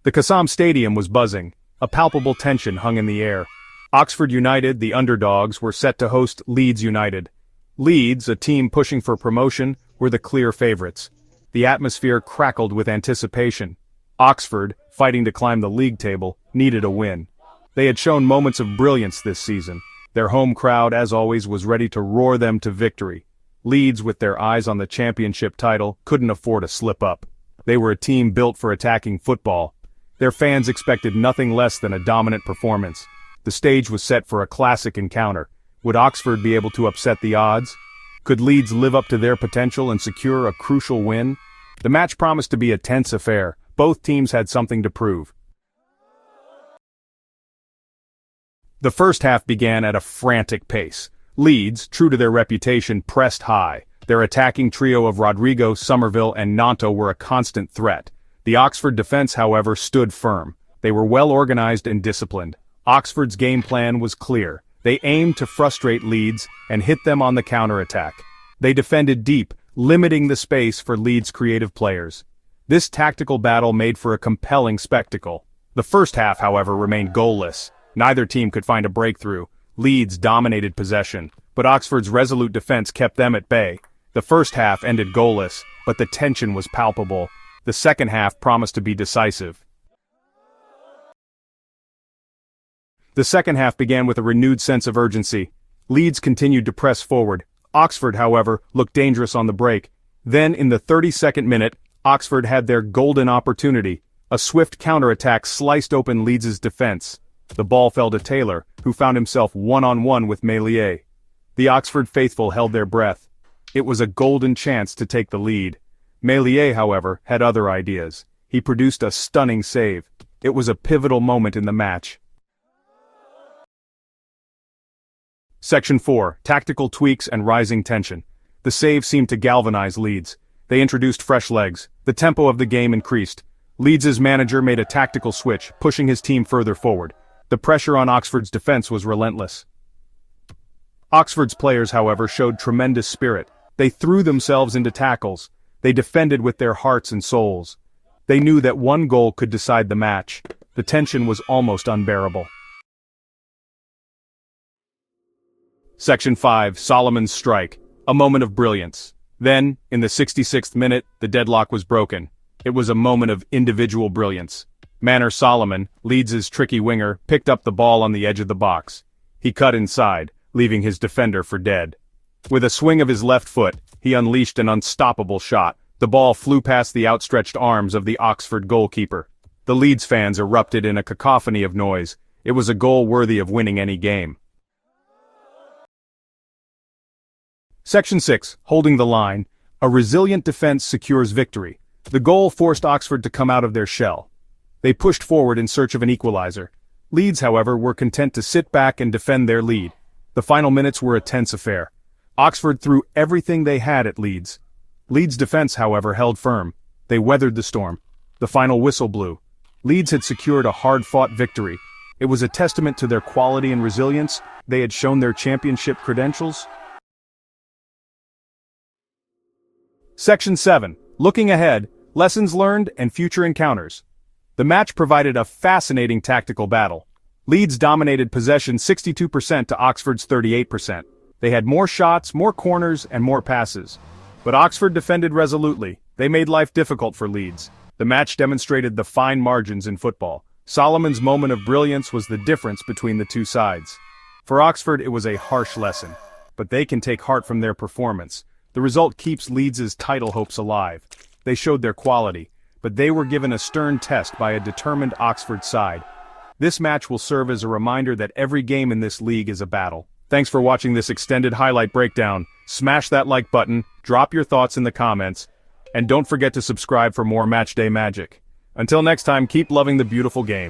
The Kassam Stadium was buzzing. A palpable tension hung in the air. Oxford United, the underdogs, were set to host Leeds United. Leeds, a team pushing for promotion, were the clear favorites. The atmosphere crackled with anticipation. Oxford, fighting to climb the league table, needed a win. They had shown moments of brilliance this season. Their home crowd, as always, was ready to roar them to victory. Leeds, with their eyes on the championship title, couldn't afford a slip-up. They were a team built for attacking football. Their fans expected nothing less than a dominant performance. The stage was set for a classic encounter. Would Oxford be able to upset the odds? Could Leeds live up to their potential and secure a crucial win? The match promised to be a tense affair. Both teams had something to prove. The first half began at a frantic pace. Leeds, true to their reputation, pressed high. Their attacking trio of Rodrigo, Somerville, and Nanto were a constant threat. The Oxford defense, however, stood firm. They were well organized and disciplined. Oxford's game plan was clear. They aimed to frustrate Leeds and hit them on the counterattack. They defended deep, limiting the space for Leeds' creative players. This tactical battle made for a compelling spectacle. The first half, however, remained goalless. Neither team could find a breakthrough. Leeds dominated possession, but Oxford's resolute defense kept them at bay. The first half ended goalless, but the tension was palpable. The second half promised to be decisive. The second half began with a renewed sense of urgency. Leeds continued to press forward. Oxford, however, looked dangerous on the break. Then, in the 32nd minute, Oxford had their golden opportunity. A swift counterattack sliced open Leeds' defense. The ball fell to Taylor, who found himself one-on-one with Meslier. The Oxford faithful held their breath. It was a golden chance to take the lead. Meslier, however, had other ideas. He produced a stunning save. It was a pivotal moment in the match. Section 4. Tactical tweaks and rising tension. The save seemed to galvanize Leeds. They introduced fresh legs. The tempo of the game increased. Leeds' manager made a tactical switch, pushing his team further forward. The pressure on Oxford's defense was relentless. Oxford's players, however, showed tremendous spirit. They threw themselves into tackles. They defended with their hearts and souls. They knew that one goal could decide the match. The tension was almost unbearable. Section 5. Solomon's strike. A moment of brilliance. Then, in the 66th minute, the deadlock was broken. It was a moment of individual brilliance. Manor Solomon, Leeds' tricky winger, picked up the ball on the edge of the box. He cut inside, leaving his defender for dead. With a swing of his left foot, he unleashed an unstoppable shot. The ball flew past the outstretched arms of the Oxford goalkeeper. The Leeds fans erupted in a cacophony of noise. It was a goal worthy of winning any game. Section 6. Holding the line. A resilient defense secures victory. The goal forced Oxford to come out of their shell. They pushed forward in search of an equalizer. Leeds, however, were content to sit back and defend their lead. The final minutes were a tense affair. Oxford threw everything they had at Leeds. Leeds' defense, however, held firm. They weathered the storm. The final whistle blew. Leeds had secured a hard-fought victory. It was a testament to their quality and resilience. They had shown their championship credentials. Section 7. Looking ahead, lessons learned and future encounters. The match provided a fascinating tactical battle. Leeds dominated possession 62% to Oxford's 38%. They had more shots, more corners, and more passes. But Oxford defended resolutely. They made life difficult for Leeds. The match demonstrated the fine margins in football. Solomon's moment of brilliance was the difference between the two sides. For Oxford, it was a harsh lesson. But they can take heart from their performance. The result keeps Leeds' title hopes alive. They showed their quality, but they were given a stern test by a determined Oxford side. This match will serve as a reminder that every game in this league is a battle. Thanks for watching this extended highlight breakdown. Smash that like button, drop your thoughts in the comments, and don't forget to subscribe for more Matchday magic. Until next time, keep loving the beautiful game.